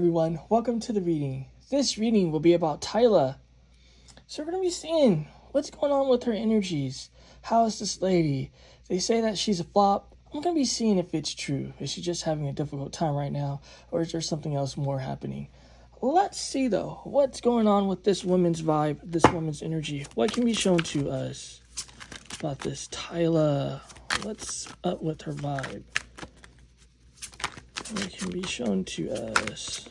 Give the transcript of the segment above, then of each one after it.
everyone, welcome to the reading. This reading will be about Tyla. So we're going to be seeing what's going on with her energies. How is this lady? They say that she's a flop. I'm going to be seeing if it's true. Is she just having a difficult time right now? Or is there something else more happening? Let's see though, what's going on with this woman's vibe, this woman's energy. What can be shown to us about this Tyla? What's up with her vibe? What can be shown to us?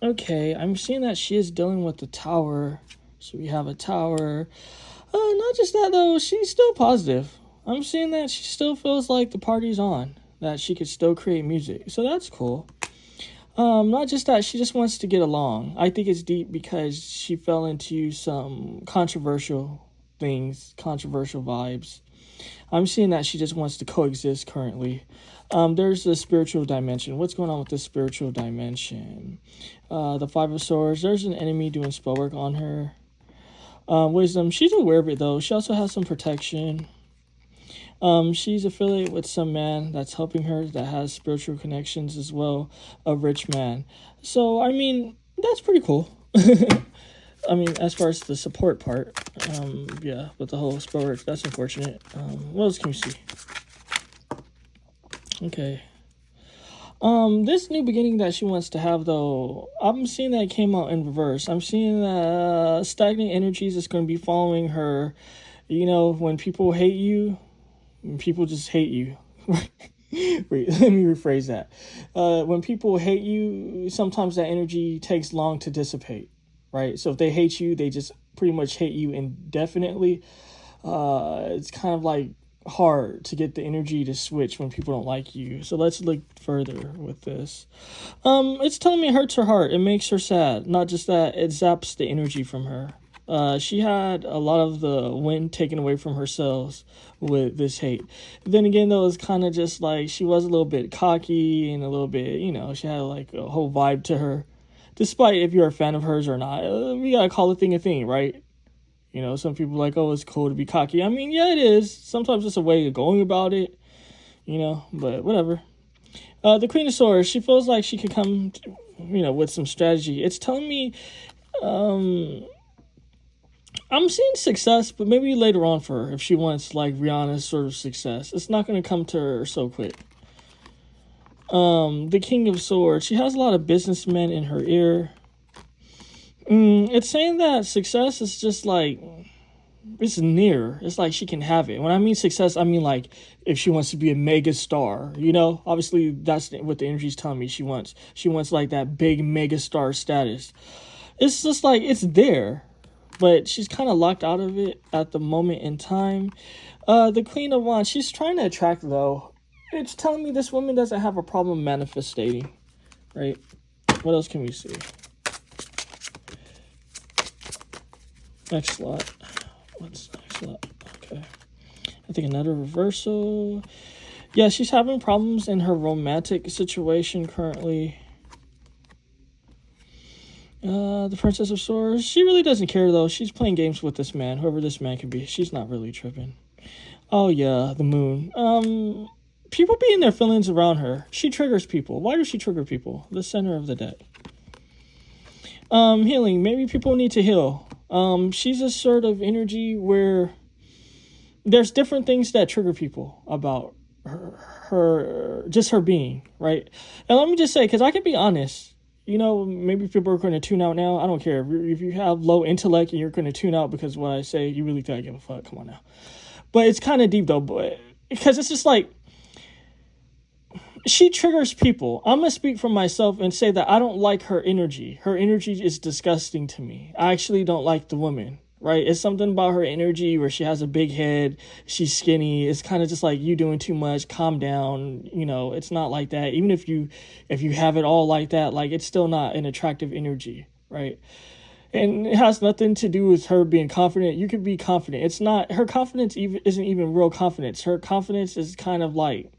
Okay, I'm seeing that she is dealing with the tower. So we have a tower. Not just that though, she's still positive. I'm seeing that she still feels like the party's on, that she could still create music. So that's cool. Not just that, she just wants to get along. I think it's deep because she fell into some controversial things, controversial vibes. I'm seeing that she just wants to coexist currently. There's the spiritual dimension. What's going on with the spiritual dimension? The Five of Swords. There's an enemy doing spell work on her. Wisdom. She's aware of it though. She also has some protection. She's affiliated with some man that's helping her that has spiritual connections as well. A rich man. So, I mean, that's pretty cool. I mean, as far as the support part, yeah, with the whole spell work, that's unfortunate. What else can we see? Okay. This new beginning that she wants to have, though, I'm seeing that it came out in reverse. I'm seeing that stagnant energies is going to be following her. You know, when people hate you, people just hate you. Wait, let me rephrase that. When people hate you, sometimes that energy takes long to dissipate. Right, so if they hate you, they just pretty much hate you indefinitely. It's kind of like hard to get the energy to switch when people don't like you. So let's look further with this. It's telling me it hurts her heart. It makes her sad. Not just that, it zaps the energy from her. She had a lot of the wind taken away from her cells with this hate. Then again, though, it's kind of just like she was a little bit cocky and a little bit, you know, she had like a whole vibe to her. Despite if you're a fan of hers or not, we gotta call a thing, right? You know, some people are like, oh, it's cool to be cocky. I mean, yeah, it is. Sometimes it's a way of going about it, you know, but whatever. The Queen of Swords, she feels like she could come, you know, with some strategy. It's telling me, I'm seeing success, but maybe later on for her, if she wants like Rihanna's sort of success. It's not going to come to her so quick. The King of Swords, she has a lot of businessmen in her ear. It's saying that success is just like, it's near. It's like she can have it. When I mean success, I mean like if she wants to be a mega star, you know, obviously that's what the energy is telling me she wants. She wants like that big mega star status. It's just like, it's there, but she's kind of locked out of it at the moment in time. The Queen of Wands, she's trying to attract though. It's telling me this woman doesn't have a problem manifesting, right? What else can we see? Next slot. What's next slot? Okay. I think another reversal. Yeah, she's having problems in her romantic situation currently. The Princess of Swords. She really doesn't care, though. She's playing games with this man, whoever this man could be. She's not really tripping. Oh, yeah, the moon. People be in their feelings around her. She triggers people. Why does she trigger people? The center of the deck. Healing. Maybe people need to heal. She's a sort of energy where there's different things that trigger people about just her being, right? And let me just say, because I can be honest, you know, maybe people are going to tune out now. I don't care. If you have low intellect and you're going to tune out because of what I say, you really can't give a fuck. Come on now. But it's kind of deep though, but because it's just like, she triggers people. I'm going to speak for myself and say that I don't like her energy. Her energy is disgusting to me. I actually don't like the woman, right? It's something about her energy where she has a big head. She's skinny. It's kind of just like, you doing too much. Calm down. You know, it's not like that. Even if you have it all like that, like it's still not an attractive energy, right? And it has nothing to do with her being confident. You could be confident. It's not, her confidence isn't even real confidence. Her confidence is kind of like,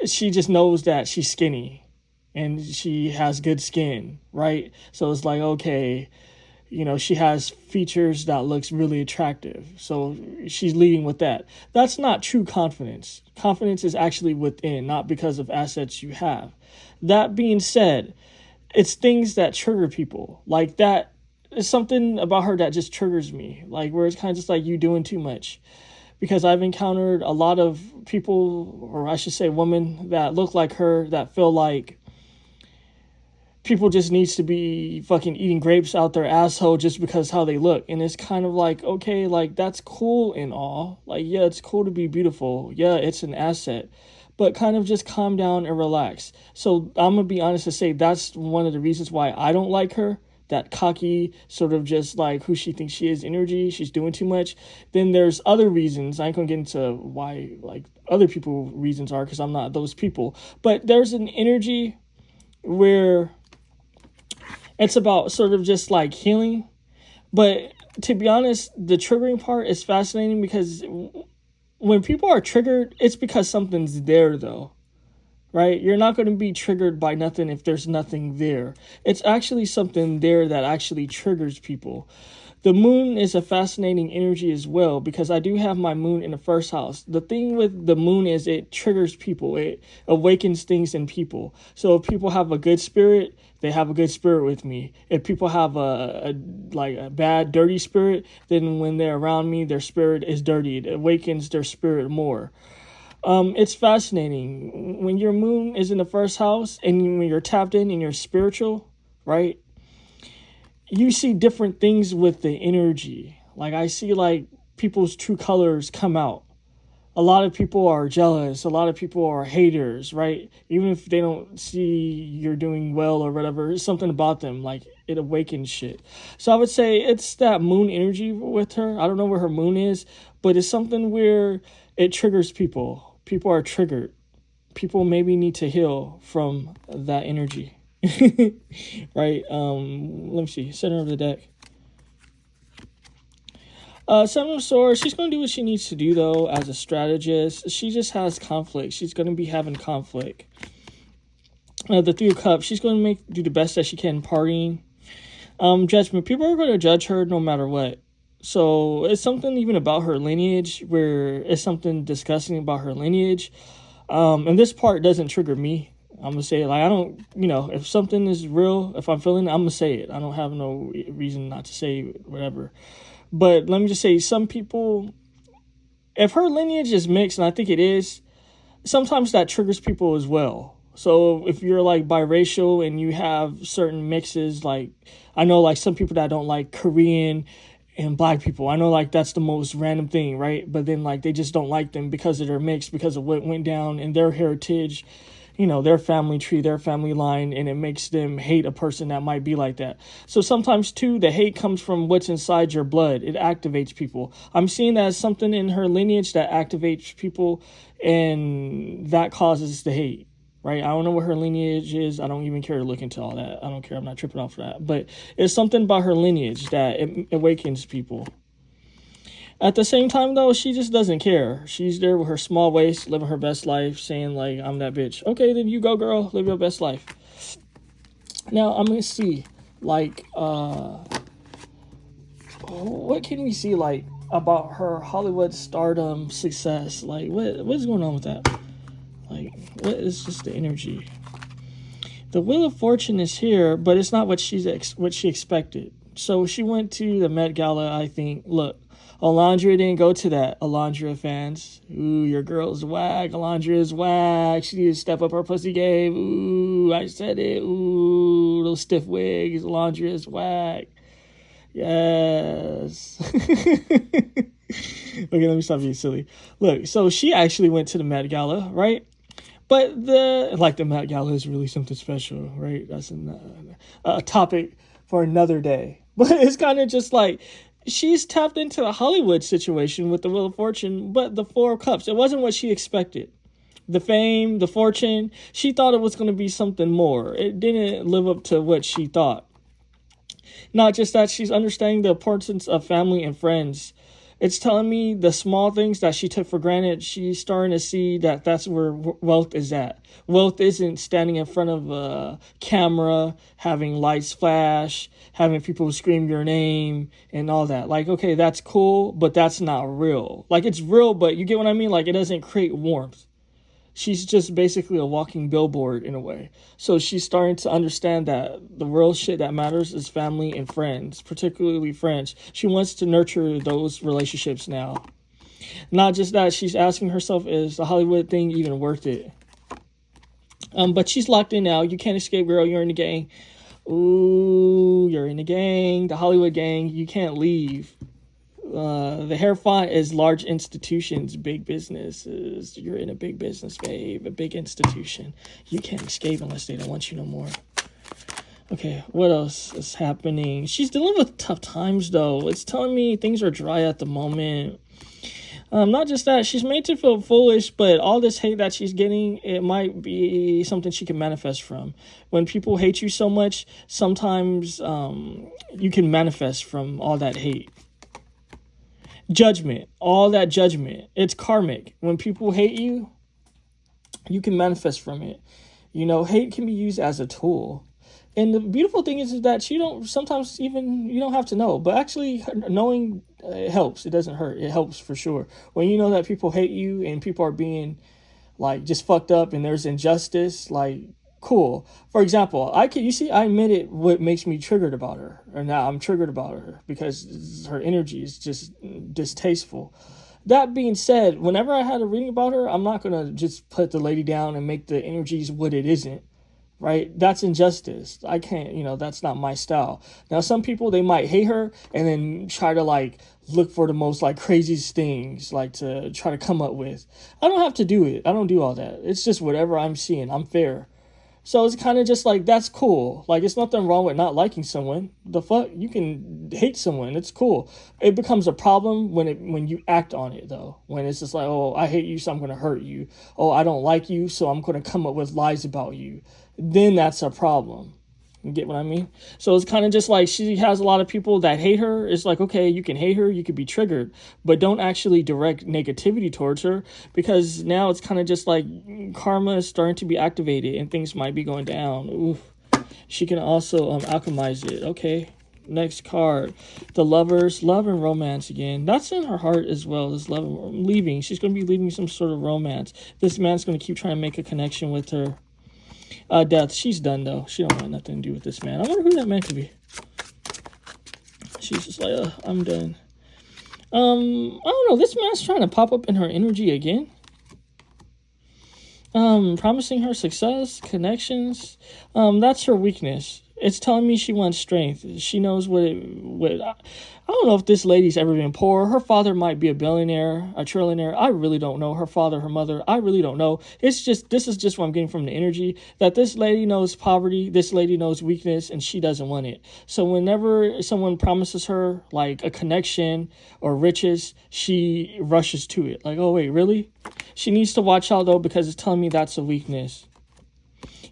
she just knows that she's skinny and she has good skin, right? So it's like, okay, She has features that looks really attractive. So she's leading with that. That's not true confidence. Confidence is actually within, not because of assets you have. That being said, it's things that trigger people. Like that is something about her that just triggers me. Like where it's kind of just like you doing too much. Because I've encountered a lot of people, or I should say women, that look like her, that feel like people just needs to be fucking eating grapes out their asshole just because how they look. And it's kind of like, okay, like that's cool and all. Like, yeah, it's cool to be beautiful. Yeah, it's an asset. But kind of just calm down and relax. So I'm going to be honest to say that's one of the reasons why I don't like her. That cocky, sort of just like who she thinks she is energy. She's doing too much. Then there's other reasons. I ain't going to get into why like other people reasons are because I'm not those people. But there's an energy where it's about sort of just like healing. But to be honest, the triggering part is fascinating because when people are triggered, it's because something's there though, right? You're not going to be triggered by nothing if there's nothing there. It's actually something there that actually triggers people. The moon is a fascinating energy as well because I do have my moon in the first house. The thing with the moon is it triggers people. It awakens things in people. So if people have a good spirit, they have a good spirit with me. If people have a bad, dirty spirit, then when they're around me, their spirit is dirty. It awakens their spirit more. It's fascinating. When your moon is in the first house and when you're tapped in and you're spiritual, right? You see different things with the energy. Like I see like people's true colors come out. A lot of people are jealous. A lot of people are haters, right? Even if they don't see you're doing well or whatever, there's something about them. Like it awakens shit. So I would say it's that moon energy with her. I don't know where her moon is, but it's something where it triggers people. People are triggered. People maybe need to heal from that energy. Right? Let me see. Center of the deck. Seven of Swords, she's going to do what she needs to do, though, as a strategist. She just has conflict. She's going to be having conflict. The Three of Cups, she's going to do the best that she can partying. Judgment, people are going to judge her no matter what. So it's something even about her lineage where it's something disgusting about her lineage. And this part doesn't trigger me. I'm going to say it like I don't, if something is real, if I'm feeling it, I'm going to say it. I don't have no reason not to say whatever. But let me just say, some people, if her lineage is mixed, and I think it is, sometimes that triggers people as well. So if you're like biracial and you have certain mixes, like I know like some people that don't like Korean and black people, I know like that's the most random thing, right? But then like they just don't like them because of their mix, because of what went down in their heritage, their family tree, their family line, and it makes them hate a person that might be like that. So sometimes, too, the hate comes from what's inside your blood. It activates people. I'm seeing that as something in her lineage that activates people, and that causes the hate, right? I don't know what her lineage is. I don't even care to look into all that. I don't care. I'm not tripping off that. But it's something about her lineage that it awakens people. At the same time, though, she just doesn't care. She's there with her small waist, living her best life, saying, like, I'm that bitch. Okay, then you go, girl. Live your best life. Now, I'm going to see, like, what can we see, like, about her Hollywood stardom success? Like, what's going on with that? Like, what is just the energy? The Wheel of Fortune is here, but it's not what she expected. So she went to the Met Gala, I think. Look. Alondra didn't go to that. Alondra fans. Ooh, your girl's whack. Alondra is whack. She needs to step up her pussy game. Ooh, I said it. Ooh, those stiff wigs. Alondra is whack. Yes. Okay, let me stop being silly. Look, so she actually went to the Met Gala, right? But the Met Gala is really something special, right? That's a topic for another day. But it's kind of just like, she's tapped into the Hollywood situation with the Wheel of Fortune, but the Four of Cups, it wasn't what she expected. The fame, the fortune, she thought it was going to be something more. It didn't live up to what she thought. Not just that, she's understanding the importance of family and friends. It's telling me the small things that she took for granted, she's starting to see that that's where wealth is at. Wealth isn't standing in front of a camera, having lights flash, having people scream your name and all that. Like, okay, that's cool, but that's not real. Like, it's real, but you get what I mean? Like, it doesn't create warmth. She's just basically a walking billboard in a way. So she's starting to understand that the real shit that matters is family and friends, particularly friends. She wants to nurture those relationships now. Not just that, she's asking herself, is the Hollywood thing even worth it? But she's locked in now. You can't escape, girl. You're in the gang. Ooh, you're in the gang, the Hollywood gang. You can't leave. The hair font is large institutions, big businesses. You're in a big business, babe, a big institution. You can't escape unless they don't want you no more. Okay, what else is happening? She's dealing with tough times, though. It's telling me things are dry at the moment. Not just that, she's made to feel foolish, but all this hate that she's getting, it might be something she can manifest from. When people hate you so much, sometimes you can manifest from all that hate. Judgment, all that judgment, it's karmic. When people hate you, you can manifest from it. You know, hate can be used as a tool. And the beautiful thing is that you don't have to know, but actually knowing it helps. It doesn't hurt. It helps for sure. When you know that people hate you and people are being like just fucked up and there's injustice, like, cool. For example, I admitted what makes me triggered about her, or now I'm triggered about her because her energy is just distasteful. That being said, whenever I had a reading about her, I'm not gonna just put the lady down and make the energies what it isn't. Right? That's injustice. I can't, that's not my style. Now, some people, they might hate her and then try to like look for the most like craziest things, like to try to come up with. I don't have to do it. I don't do all that. It's just whatever I'm seeing. I'm fair. So it's kind of just like, that's cool. Like, it's nothing wrong with not liking someone. The fuck? You can hate someone. It's cool. It becomes a problem when you act on it, though. When it's just like, oh, I hate you, so I'm going to hurt you. Oh, I don't like you, so I'm going to come up with lies about you. Then that's a problem. You get what I mean? So it's kind of just like she has a lot of people that hate her. It's like, okay, you can hate her, you could be triggered, but don't actually direct negativity towards her, because now it's kind of just like karma is starting to be activated and things might be going down. Oof. She can also alchemize it. Okay, next card. The Lovers, love and romance again. That's in her heart as well as love and leaving. She's going to be leaving some sort of romance. This man's going to keep trying to make a connection with her. Death. She's done, though. She don't want nothing to do with this man. I wonder who that man could be. She's just like, I'm done. I don't know. This man's trying to pop up in her energy again. Promising her success, connections. That's her weakness. It's telling me she wants strength. She knows I don't know if this lady's ever been poor. Her father might be a billionaire, a trillionaire. I really don't know. Her father, her mother, I really don't know. This is just what I'm getting from the energy, that this lady knows poverty, this lady knows weakness, and she doesn't want it. So whenever someone promises her like a connection or riches, she rushes to it. Like, oh wait, really? She needs to watch out though, because it's telling me that's a weakness.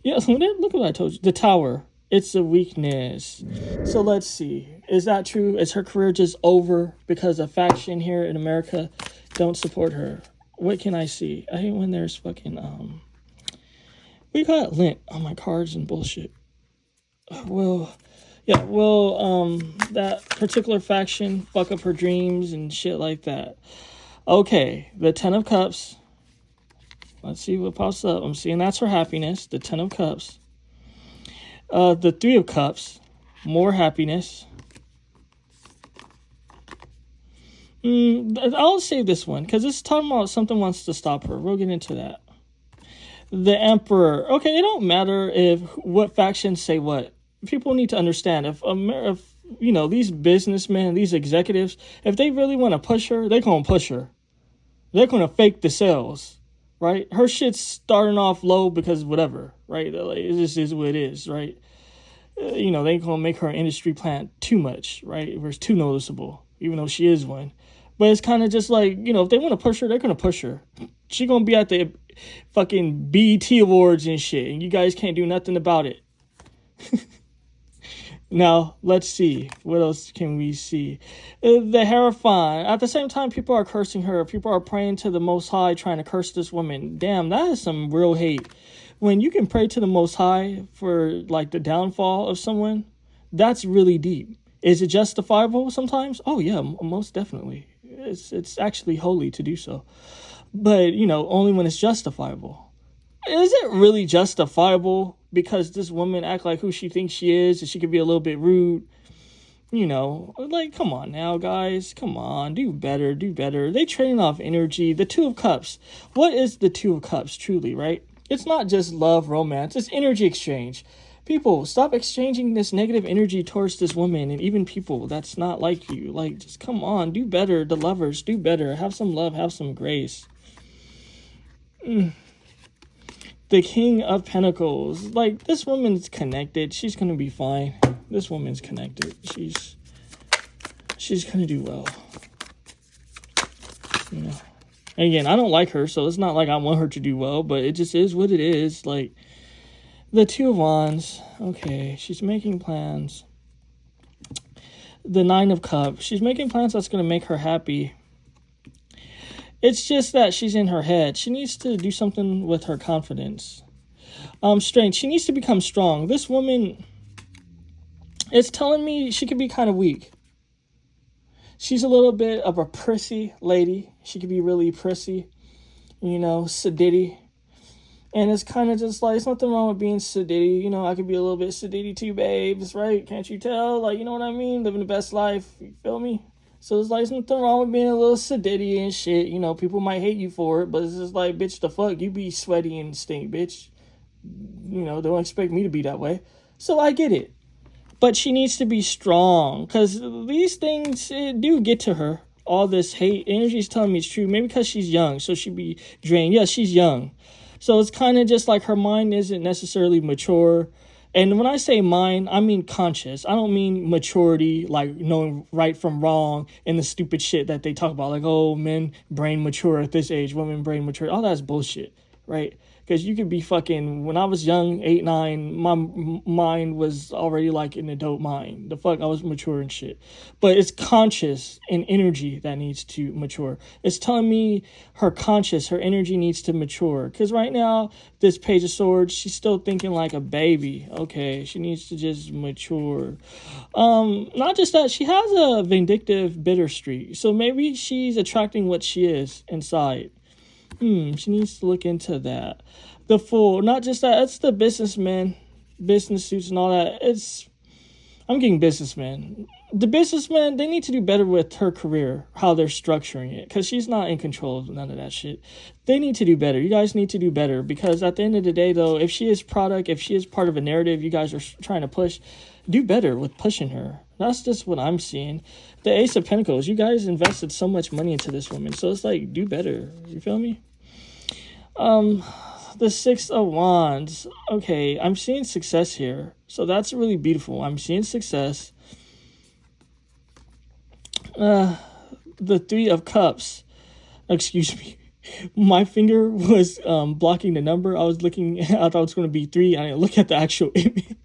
Yeah, look at what I told you. The Tower. It's a weakness. So let's see. Is that true? Is her career just over because a faction here in America don't support her? What can I see? I hate when there's fucking, we got lint on my cards and bullshit. That particular faction fuck up her dreams and shit like that. Okay, the Ten of Cups. Let's see what pops up. I'm seeing that's her happiness, the Ten of Cups. The Three of Cups, more happiness. I'll save this one because it's talking about something wants to stop her. We'll get into that. The Emperor. Okay, it don't matter if what factions say what. People need to understand if these businessmen, these executives, if they really want to push her, they're gonna push her. They're gonna fake the sales. Right? Her shit's starting off low because whatever, right? Like, it just is what it is, right? They ain't gonna make her an industry plant too much, right? Where it's too noticeable, even though she is one. But it's kind of just like, if they want to push her, they're gonna push her. She gonna be at the fucking BET Awards and shit, and you guys can't do nothing about it. Now, let's see. What else can we see? The Hierophant. At the same time, people are cursing her. People are praying to the Most High, trying to curse this woman. Damn, that is some real hate. When you can pray to the Most High for, like, the downfall of someone, that's really deep. Is it justifiable sometimes? Oh, yeah, most definitely. It's actually holy to do so. But, you know, only when it's justifiable. Is it really justifiable because this woman act like who she thinks she is and she could be a little bit rude? You know, like, come on now, guys. Come on, do better, do better. They trading off energy. The Two of Cups. What is the Two of Cups, truly, right? It's not just love, romance. It's energy exchange. People, stop exchanging this negative energy towards this woman and even people that's not like you. Like, just come on, do better. The lovers, do better. Have some love, have some grace. The King of Pentacles. Like, this woman's connected. She's going to be fine. This woman's connected. She's going to do well. You know. And again, I don't like her, so it's not like I want her to do well, but it just is what it is. Like, the Two of Wands. Okay, she's making plans. The Nine of Cups. She's making plans that's going to make her happy. It's just that she's in her head. She needs to do something with her confidence. Strength. She needs to become strong. This woman, it's telling me she could be kind of weak. She's a little bit of a prissy lady. She could be really prissy, you know, sedity. And it's kind of just like, it's nothing wrong with being sedity. You know, I could be a little bit sedity too, babes, right? Can't you tell? Like, you know what I mean? Living the best life. You feel me? So it's like, there's nothing wrong with being a little sedity and shit. You know, people might hate you for it, but it's just like, bitch, the fuck? You be sweaty and stink, bitch. You know, don't expect me to be that way. So I get it. But she needs to be strong, because these things do get to her. All this hate, energy is telling me it's true. Maybe because she's young, so she'd be drained. Yeah, she's young. So it's kind of just like her mind isn't necessarily mature. And when I say mind, I mean conscious. I don't mean maturity, like knowing right from wrong and the stupid shit that they talk about. Like, oh, men brain mature at this age, women brain mature. All that's bullshit, right? Because you could be fucking, when I was young, 8, 9, my mind was already like an adult mind. The fuck, I was mature and shit. But it's conscious and energy that needs to mature. It's telling me her conscious, her energy needs to mature. Because right now, this Page of Swords, she's still thinking like a baby. Okay, she needs to just mature. Not just that, she has a vindictive, bitter streak. So maybe she's attracting what she is inside. She needs to look into that. The Fool, not just that, it's the businessman, business suits and all that. I'm getting businessman. The businessman, they need to do better with her career, how they're structuring it, because she's not in control of none of that shit. They need to do better. You guys need to do better, because at the end of the day, though, if she is product, if she is part of a narrative you guys are trying to push, do better with pushing her. That's just what I'm seeing. The Ace of Pentacles, you guys invested so much money into this woman, so it's like, do better. You feel me? The Six of Wands. Okay, I'm seeing success here. So that's really beautiful. I'm seeing success. The Three of Cups. Excuse me. My finger was blocking the number. I was looking, I thought it was going to be 3. I didn't look at the actual image.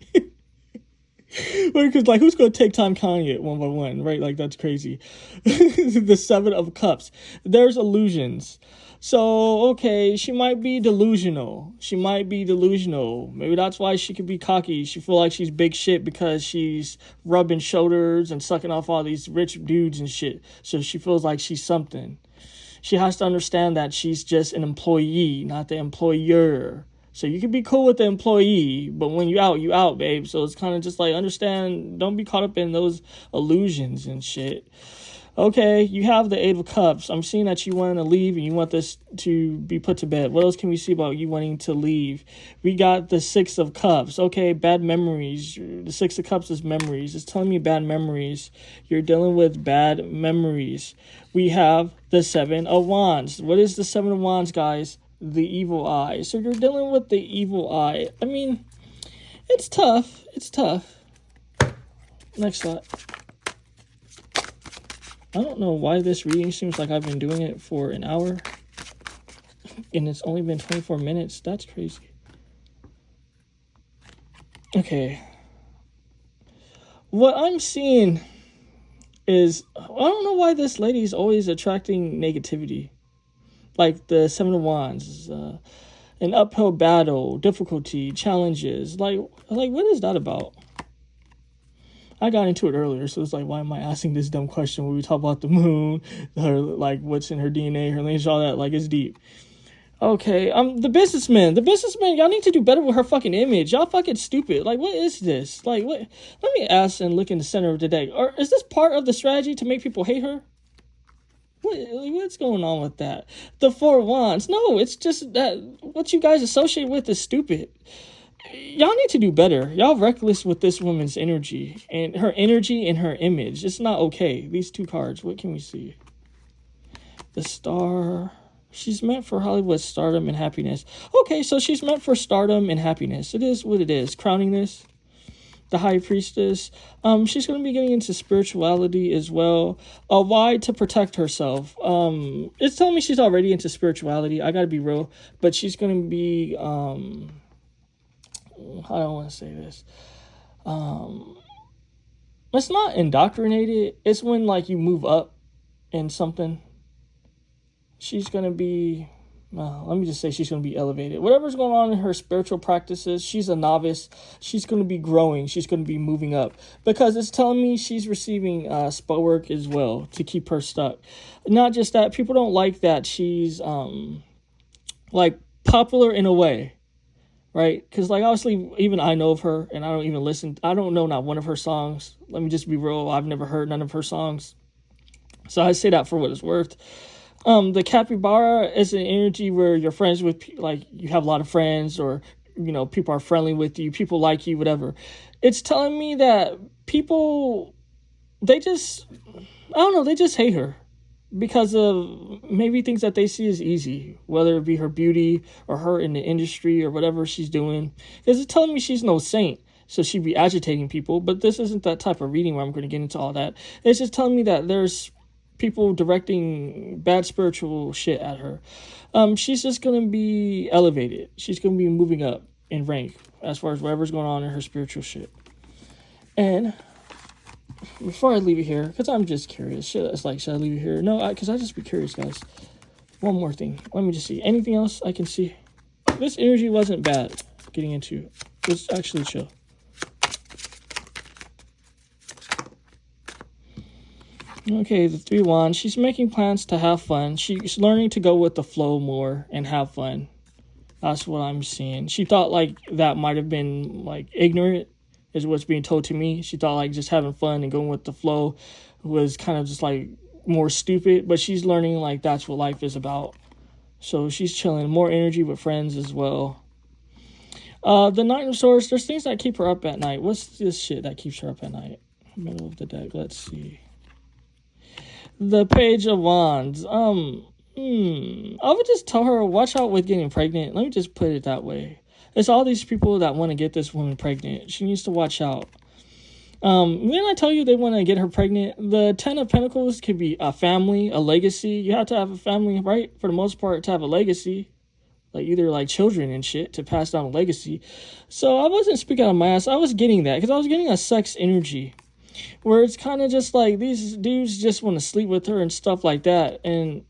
Because, like, who's going to take time counting it one by one, right? Like, that's crazy. The Seven of Cups. There's illusions. So, okay, she might be delusional. Maybe that's why she could be cocky. She feel like she's big shit because she's rubbing shoulders and sucking off all these rich dudes and shit. So she feels like she's something. She has to understand that she's just an employee, not the employer. So you can be cool with the employee, but when you out, babe. So it's kind of just like, understand, don't be caught up in those illusions and shit. Okay, you have the Eight of Cups. I'm seeing that you want to leave and you want this to be put to bed. What else can we see about you wanting to leave? We got the Six of Cups. Okay, bad memories. The Six of Cups is memories. It's telling me bad memories. You're dealing with bad memories. We have the Seven of Wands. What is the Seven of Wands, guys? The evil eye. So you're dealing with the evil eye. I mean, it's tough. Next slide. I don't know why this reading seems like I've been doing it for an hour and it's only been 24 minutes. That's crazy. Okay. what I'm seeing is, I don't know why this lady is always attracting negativity. Like the Seven of Wands, an uphill battle, difficulty, challenges. Like what is that about? I got into it earlier, so it's like, why am I asking this dumb question when we talk about the moon, her, like, what's in her DNA, her lineage, all that? Like, it's deep. Okay, the businessman, y'all need to do better with her fucking image. Y'all fucking stupid. Like, what is this? Like, what? Let me ask and look in the center of the deck. Or is this part of the strategy to make people hate her? What's going on with that? The Four of Wands. No, it's just that what you guys associate with is stupid. Y'all need to do better. Y'all reckless with this woman's energy and her image. It's not okay. These two cards, what can we see? The Star. She's meant for Hollywood stardom and happiness. Okay, so she's meant for stardom and happiness. It is what it is. Crowning this. The High Priestess. She's going to be getting into spirituality as well. Why? To protect herself. It's telling me she's already into spirituality. I got to be real. But she's going to be... I don't want to say this. It's not indoctrinated. It's when, like, you move up in something. She's going to be, let me just say she's going to be elevated. Whatever's going on in her spiritual practices, she's a novice. She's going to be growing. She's going to be moving up. Because it's telling me she's receiving spell work as well to keep her stuck. Not just that. People don't like that she's, like, popular in a way. Right? Because, like, obviously, even I know of her, and I don't even listen. I don't know not one of her songs. Let me just be real. I've never heard none of her songs. So I say that for what it's worth. The capybara is an energy where you're friends with, like, you have a lot of friends, or, you know, people are friendly with you. People like you, whatever. It's telling me that people, they just hate her. Because of maybe things that they see as easy, whether it be her beauty or her in the industry or whatever she's doing. Because it's telling me she's no saint, so she'd be agitating people. But this isn't that type of reading where I'm going to get into all that. It's just telling me that there's people directing bad spiritual shit at her. She's just going to be elevated. She's going to be moving up in rank as far as whatever's going on in her spiritual shit. And... before I leave it here, because I'm just curious. Should I leave it here? No, because I just be curious, guys. One more thing. Let me just see. Anything else I can see? This energy wasn't bad getting into. It was actually chill. Okay, the Three Wands. She's making plans to have fun. She's learning to go with the flow more and have fun. That's what I'm seeing. She thought, like, that might have been, like, ignorant. Is what's being told to me. She thought, like, just having fun and going with the flow was kind of just, like, more stupid. But she's learning, like, that's what life is about. So she's chilling. More energy with friends as well. The Knight of Swords. There's things that keep her up at night. What's this shit that keeps her up at night? Middle of the deck. Let's see. The Page of Wands. I would just tell her, watch out with getting pregnant. Let me just put it that way. It's all these people that want to get this woman pregnant. She needs to watch out. When I tell you they want to get her pregnant, the Ten of Pentacles could be a family, a legacy. You have to have a family, right? For the most part, to have a legacy. Like, either, like, children and shit to pass down a legacy. So I wasn't speaking out of my ass. I was getting that because I was getting a sex energy. Where it's kind of just like these dudes just want to sleep with her and stuff like that. And...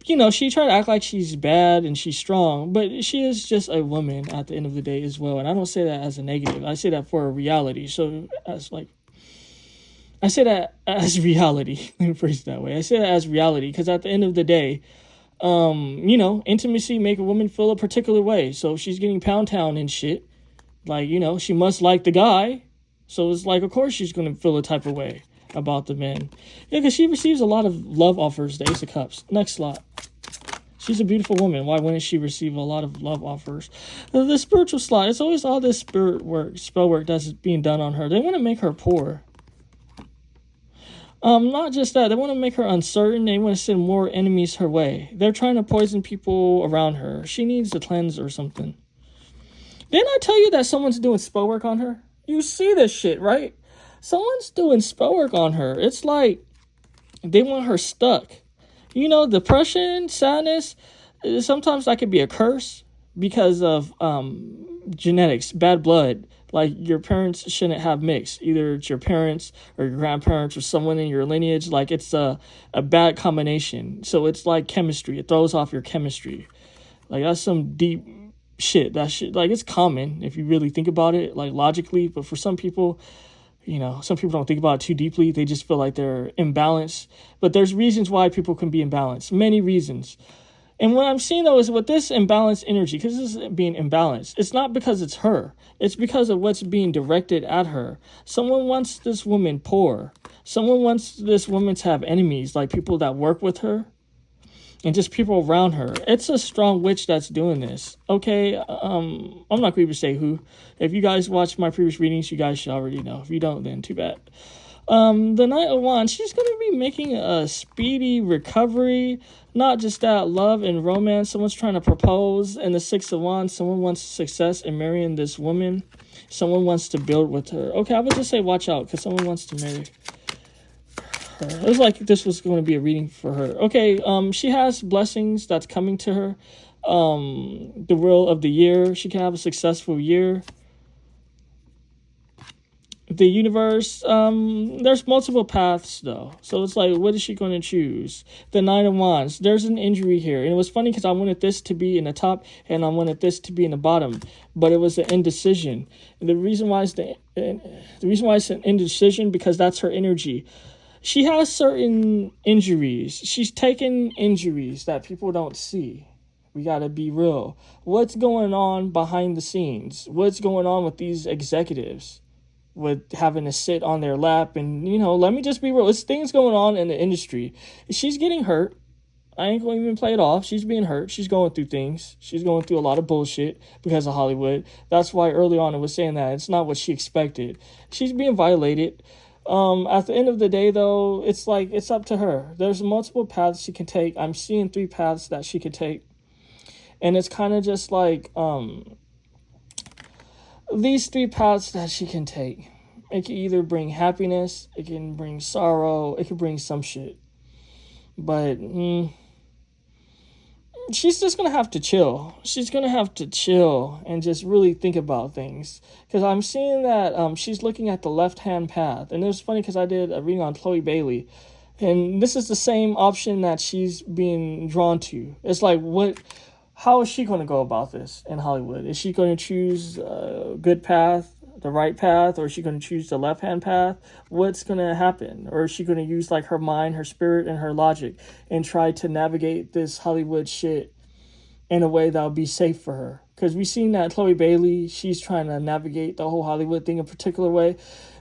you know, she tried to act like she's bad and she's strong, but she is just a woman at the end of the day as well. And I don't say that as a negative. I say that for a reality. So, I say that as reality. Let me phrase it that way. I say that as reality because at the end of the day, you know, intimacy make a woman feel a particular way. So if she's getting pound town and shit, like, you know, she must like the guy. So it's like, of course she's going to feel a type of way about the men. Yeah, because she receives a lot of love offers, the Ace of Cups. Next slot. She's a beautiful woman. Why wouldn't she receive a lot of love offers? The spiritual slot. It's always all this spell work that's being done on her. They want to make her poor. Not just that. They want to make her uncertain. They want to send more enemies her way. They're trying to poison people around her. She needs a cleanse or something. Didn't I tell you that someone's doing spell work on her? You see this shit, right? Someone's doing spell work on her. It's like they want her stuck. You know, depression, sadness, sometimes that could be a curse because of genetics, bad blood, Like, your parents shouldn't have mixed. Either it's your parents or your grandparents or someone in your lineage. Like, it's a bad combination. So it's like chemistry. It throws off your chemistry. Like, that's some deep shit. That shit, like, it's common if you really think about it, like, logically. But for some people, some people don't think about it too deeply. They just feel like they're imbalanced. But there's reasons why people can be imbalanced. Many reasons. And what I'm seeing, though, is with this imbalanced energy, because this is being imbalanced, it's not because it's her. It's because of what's being directed at her. Someone wants this woman poor. Someone wants this woman to have enemies, like people that work with her and just people around her. It's a strong witch that's doing this. Okay, I'm not going to even say who. If you guys watch my previous readings, you guys should already know. If you don't, then too bad. The Knight of Wands, she's going to be making a speedy recovery. Not just that, love and romance. Someone's trying to propose. And the Six of Wands, someone wants success in marrying this woman. Someone wants to build with her. Okay, I would just say watch out, because someone wants to marry her. It was like this was going to be a reading for her. Okay, she has blessings that's coming to her. The Wheel of the Year. She can have a successful year. The universe, there's multiple paths, though. So it's like, what is she going to choose? The Nine of Wands. There's an injury here. And it was funny because I wanted this to be in the top and I wanted this to be in the bottom. But it was an indecision. The reason why it's an indecision, because that's her energy. She has certain injuries. She's taken injuries that people don't see. We got to be real. What's going on behind the scenes? What's going on with these executives? With having to sit on their lap and, let me just be real. It's things going on in the industry. She's getting hurt. I ain't going to even play it off. She's being hurt. She's going through things. She's going through a lot of bullshit because of Hollywood. That's why early on it was saying that it's not what she expected. She's being violated. At the end of the day, though, it's like, it's up to her. There's multiple paths she can take. I'm seeing 3 paths that she could take. And it's kind of just like, these 3 paths that she can take. It can either bring happiness, it can bring sorrow, it can bring some shit. But she's just going to have to chill. She's going to have to chill and just really think about things. Because I'm seeing that she's looking at the left-hand path. And it was funny because I did a reading on Chloe Bailey. And this is the same option that she's being drawn to. It's like, how is she going to go about this in Hollywood? Is she going to choose a good path, the right path, or is she going to choose the left-hand path? What's going to happen? Or is she going to use like her mind, her spirit, and her logic and try to navigate this Hollywood shit in a way that'll be safe for her? Because we've seen that Chloe Bailey, she's trying to navigate the whole Hollywood thing a particular way.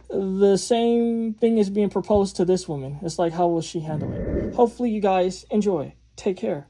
The same thing is being proposed to this woman. It's like, how will she handle it? Hopefully you guys enjoy. Take care.